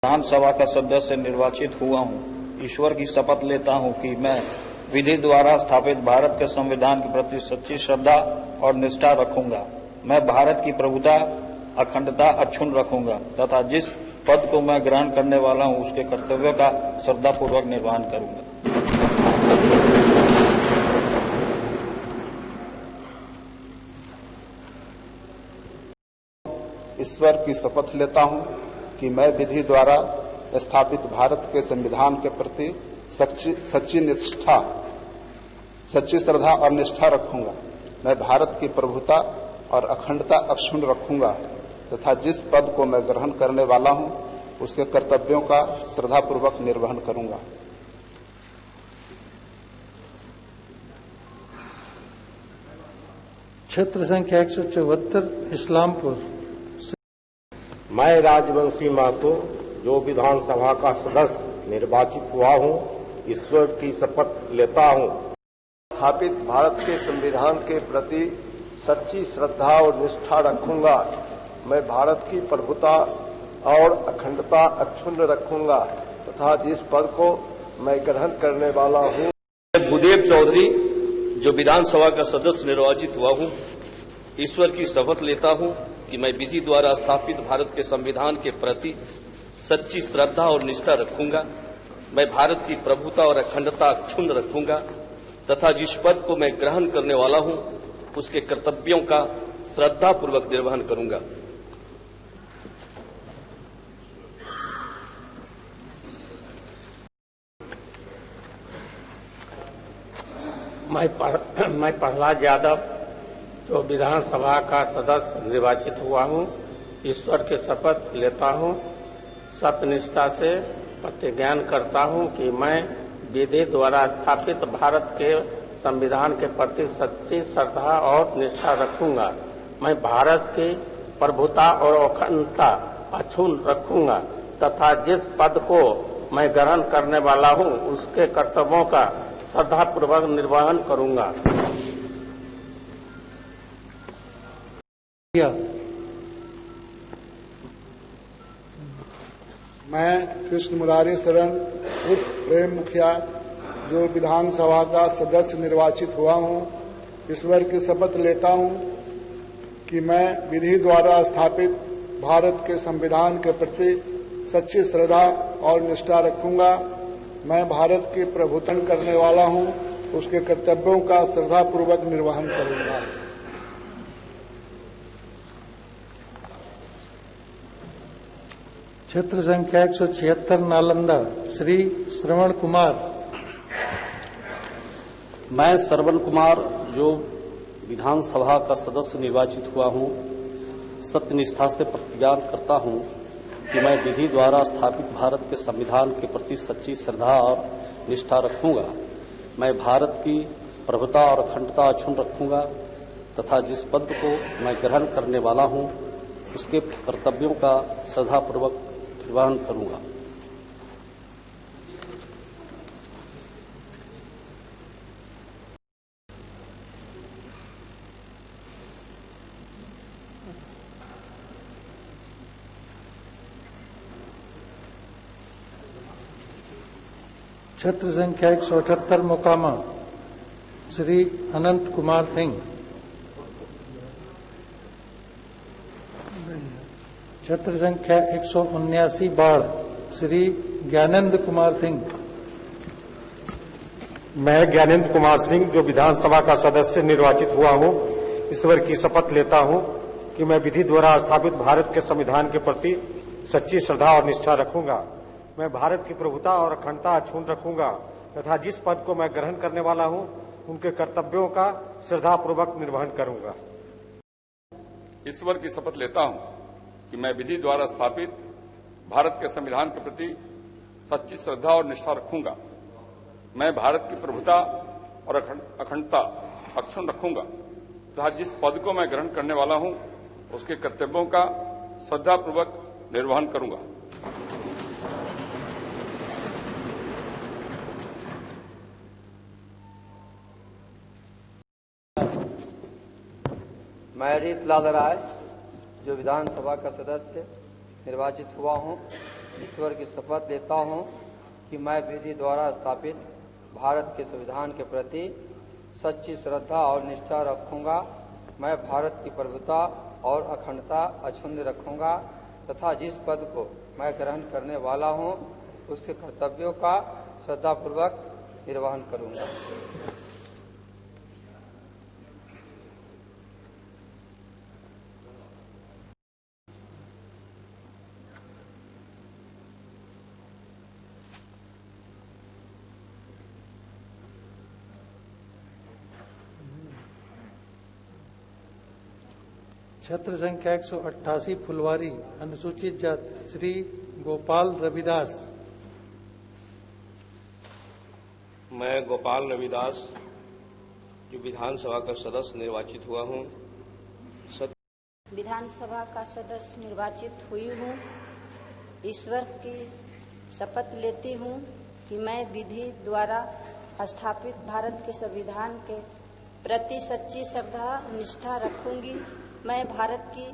विधानसभा का सदस्य निर्वाचित हुआ हूँ। ईश्वर की शपथ लेता हूँ कि मैं विधि द्वारा स्थापित भारत के संविधान के प्रति सच्ची श्रद्धा और निष्ठा रखूंगा। मैं भारत की प्रभुता, अखंडता अक्षुण्ण रखूंगा तथा जिस पद को मैं ग्रहण करने वाला हूँ उसके कर्तव्यों का श्रद्धापूर्वक निर्वहन करूंगा। ईश्वर की शपथ लेता हूं कि मैं विधि द्वारा स्थापित भारत के संविधान के प्रति सच्ची श्रद्धा और निष्ठा रखूंगा। मैं भारत की प्रभुता और अखंडता अक्षुण्ण रखूंगा तथा जिस पद को मैं ग्रहण करने वाला हूं उसके कर्तव्यों का श्रद्धापूर्वक निर्वहन करूंगा। क्षेत्र संख्या 174 इस्लामपुर। मैं राजवंशी महतो जो विधानसभा का सदस्य निर्वाचित हुआ हूँ, ईश्वर की शपथ लेता हूँ। स्थापित भारत के संविधान के प्रति सच्ची श्रद्धा और निष्ठा रखूंगा। मैं भारत की प्रभुता और अखंडता अक्षुण्ण रखूंगा तथा जिस पद को मैं ग्रहण करने वाला हूँ। भूदेव चौधरी जो विधानसभा का सदस्य निर्वाचित हुआ हूँ, ईश्वर की शपथ लेता हूँ कि मैं विधि द्वारा स्थापित भारत के संविधान के प्रति सच्ची श्रद्धा और निष्ठा रखूंगा। मैं भारत की प्रभुता और अखंडता अक्षुण्ण रखूंगा तथा जिस पद को मैं ग्रहण करने वाला हूं उसके कर्तव्यों का श्रद्धापूर्वक निर्वहन करूंगा। मैं प्रहलाद यादव जो विधानसभा का सदस्य निर्वाचित हुआ हूँ, ईश्वर की शपथ लेता हूँ। सत्यनिष्ठा से प्रतिज्ञान करता हूँ कि मैं विधि द्वारा स्थापित भारत के संविधान के प्रति सच्ची श्रद्धा और निष्ठा रखूंगा। मैं भारत की प्रभुता और अखंडता अक्षुण्ण रखूंगा तथा जिस पद को मैं ग्रहण करने वाला हूँ उसके कर्तव्यों का श्रद्धापूर्वक निर्वहन करूंगा। मैं कृष्ण मुरारी शरण उर्फ प्रेम मुखिया जो विधानसभा का सदस्य निर्वाचित हुआ हूँ, ईश्वर की शपथ लेता हूँ कि मैं विधि द्वारा स्थापित भारत के संविधान के प्रति सच्ची श्रद्धा और निष्ठा रखूंगा। मैं भारत की प्रभुता करने वाला हूँ, उसके कर्तव्यों का श्रद्धापूर्वक निर्वहन करूंगा। क्षेत्र संख्या 176 नालंदा श्री श्रवण कुमार। मैं श्रवण कुमार जो विधानसभा का सदस्य निर्वाचित हुआ हूँ, सत्यनिष्ठा से प्रतिज्ञा करता हूँ कि मैं विधि द्वारा स्थापित भारत के संविधान के प्रति सच्ची श्रद्धा और निष्ठा रखूंगा। मैं भारत की प्रभुता और अखंडता अक्षुण्ण रखूंगा तथा जिस पद को मैं ग्रहण करने वाला हूँ उसके कर्तव्यों का श्रद्धापूर्वक निर्वहन करूंगा। क्षेत्र संख्या 178 मोकामा श्री अनंत कुमार सिंह। क्षेत्र संख्या 179 बाढ़ श्री ज्ञानेंद्र कुमार सिंह। मैं ज्ञानेंद्र कुमार सिंह जो विधानसभा का सदस्य निर्वाचित हुआ हूँ, ईश्वर की शपथ लेता हूँ कि मैं विधि द्वारा स्थापित भारत के संविधान के प्रति सच्ची श्रद्धा और निष्ठा रखूंगा। मैं भारत की प्रभुता और अखंडता अक्षुण्ण रखूंगा तथा जिस पद को मैं ग्रहण करने वाला हूँ उनके कर्तव्यों का श्रद्धापूर्वक निर्वहन करूंगा। ईश्वर की शपथ लेता हूँ कि मैं विधि द्वारा स्थापित भारत के संविधान के प्रति सच्ची श्रद्धा और निष्ठा रखूंगा। मैं भारत की प्रभुता और अखंडता अक्षुण्ण रखूंगा तथा जिस पद को मैं ग्रहण करने वाला हूं उसके कर्तव्यों का श्रद्धापूर्वक निर्वहन करूंगा। मैं रीतलाल राय जो विधानसभा का सदस्य निर्वाचित हुआ हूँ, ईश्वर की शपथ लेता हूँ कि मैं विधि द्वारा स्थापित भारत के संविधान के प्रति सच्ची श्रद्धा और निष्ठा रखूंगा। मैं भारत की प्रभुता और अखंडता अक्षुण्ण रखूंगा तथा जिस पद को मैं ग्रहण करने वाला हूँ उसके कर्तव्यों का श्रद्धापूर्वक निर्वहन करूंगा। क्षेत्र संख्या 188 फुलवारी, अनुसूचित जाति श्री गोपाल रविदास। मैं गोपाल रविदास जो विधानसभा का सदस्य निर्वाचित हुआ हूँ, विधानसभा का सदस्य निर्वाचित हुई हूँ। ईश्वर की शपथ लेती हूँ कि मैं विधि द्वारा स्थापित भारत के संविधान के प्रति सच्ची श्रद्धा निष्ठा रखूंगी। मैं भारत की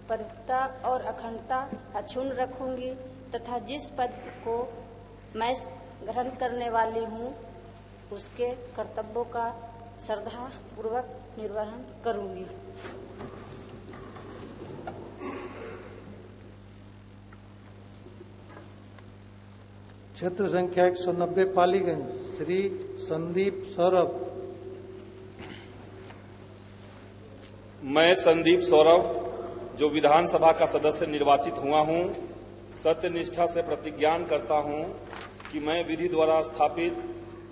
प्रभुता और अखंडता अक्षुण्ण रखूंगी तथा जिस पद को मैं ग्रहण करने वाली हूँ उसके कर्तव्यों का श्रद्धा पूर्वक निर्वहन करूंगी। क्षेत्र संख्या 190 पालीगंज, श्री संदीप सौरभ। मैं संदीप सौरभ जो विधानसभा का सदस्य निर्वाचित हुआ हूँ, सत्यनिष्ठा से प्रतिज्ञान करता हूँ कि मैं विधि द्वारा स्थापित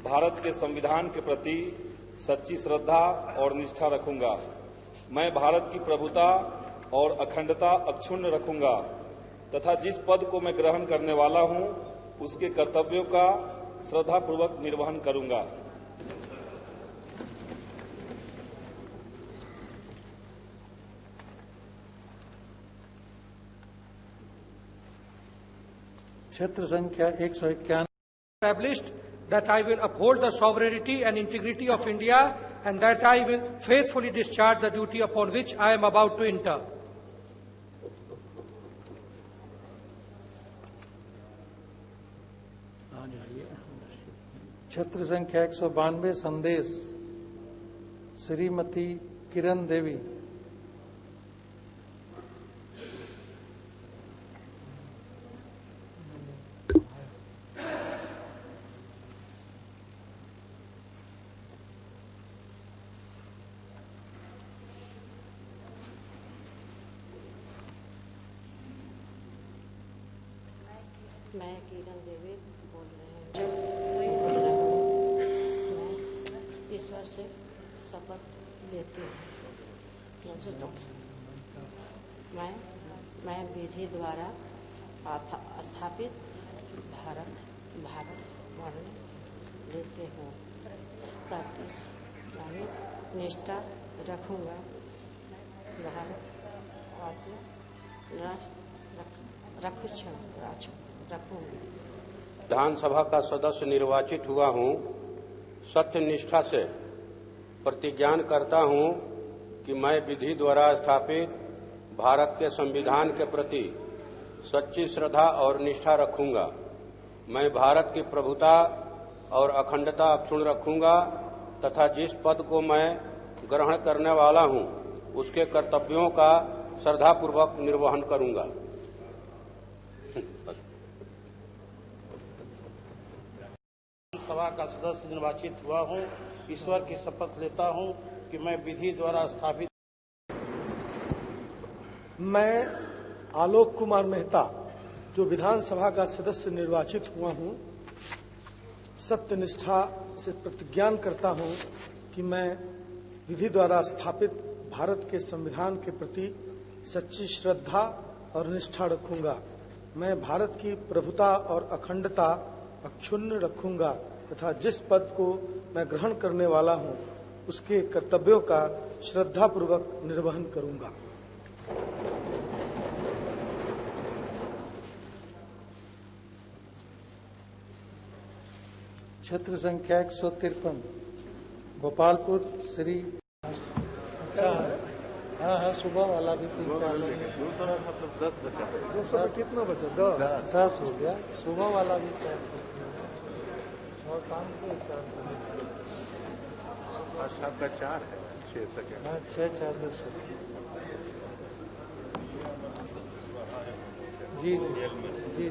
भारत के संविधान के प्रति सच्ची श्रद्धा और निष्ठा रखूंगा। मैं भारत की प्रभुता और अखंडता अक्षुण्ण रखूंगा तथा जिस पद को मैं ग्रहण करने वाला हूँ उसके कर्तव्यों का श्रद्धापूर्वक निर्वहन करूंगा। क्षेत्र संख्या 151। Established that I will uphold the sovereignty and integrity of India and that I will faithfully discharge the duty upon which I am about to enter. क्षेत्र संख्या 192 संदेश, श्रीमती किरण देवी। मैं किरण देवी बोल रही हूँ। मैं ईश्वर से शपथ लेती हूँ। मैं विधि द्वारा स्थापित भारत वर्ण लेते हूँ। निष्ठा रखूँगा। भारत विधानसभा का सदस्य निर्वाचित हुआ हूँ। सत्य निष्ठा से प्रतिज्ञान करता हूँ कि मैं विधि द्वारा स्थापित भारत के संविधान के प्रति सच्ची श्रद्धा और निष्ठा रखूंगा। मैं भारत की प्रभुता और अखंडता अक्षुण्ण रखूंगा तथा जिस पद को मैं ग्रहण करने वाला हूँ उसके कर्तव्यों का श्रद्धापूर्वक निर्वहन करूंगा। सभा का सदस्य निर्वाचित हुआ हूँ। ईश्वर की शपथ लेता हूँ कि मैं विधि द्वारा स्थापित। मैं आलोक कुमार मेहता जो विधानसभा का सदस्य निर्वाचित हुआ हूँ, सत्यनिष्ठा से प्रतिज्ञान करता हूँ कि मैं विधि द्वारा स्थापित भारत के संविधान के प्रति सच्ची श्रद्धा और निष्ठा रखूंगा। मैं भारत की प्रभुता और अखंडता अक्षुण्ण रखूंगा तथा जिस पद को मैं ग्रहण करने वाला हूं उसके कर्तव्यों का श्रद्धापूर्वक निर्वहन करूंगा। क्षेत्र संख्या 153 गोपालपुर, श्री हाँ हाँ, सुबह वाला भी 3-4 लेंगे। 200 मतलब 10 बचा। 200 में कितना बचा? 10 हो गया। सुबह वाला भी 4 और शाम को 4। फर्स्ट हाफ का 4 है, 6 सेकंड। हाँ 6-4 10। जी जी जी।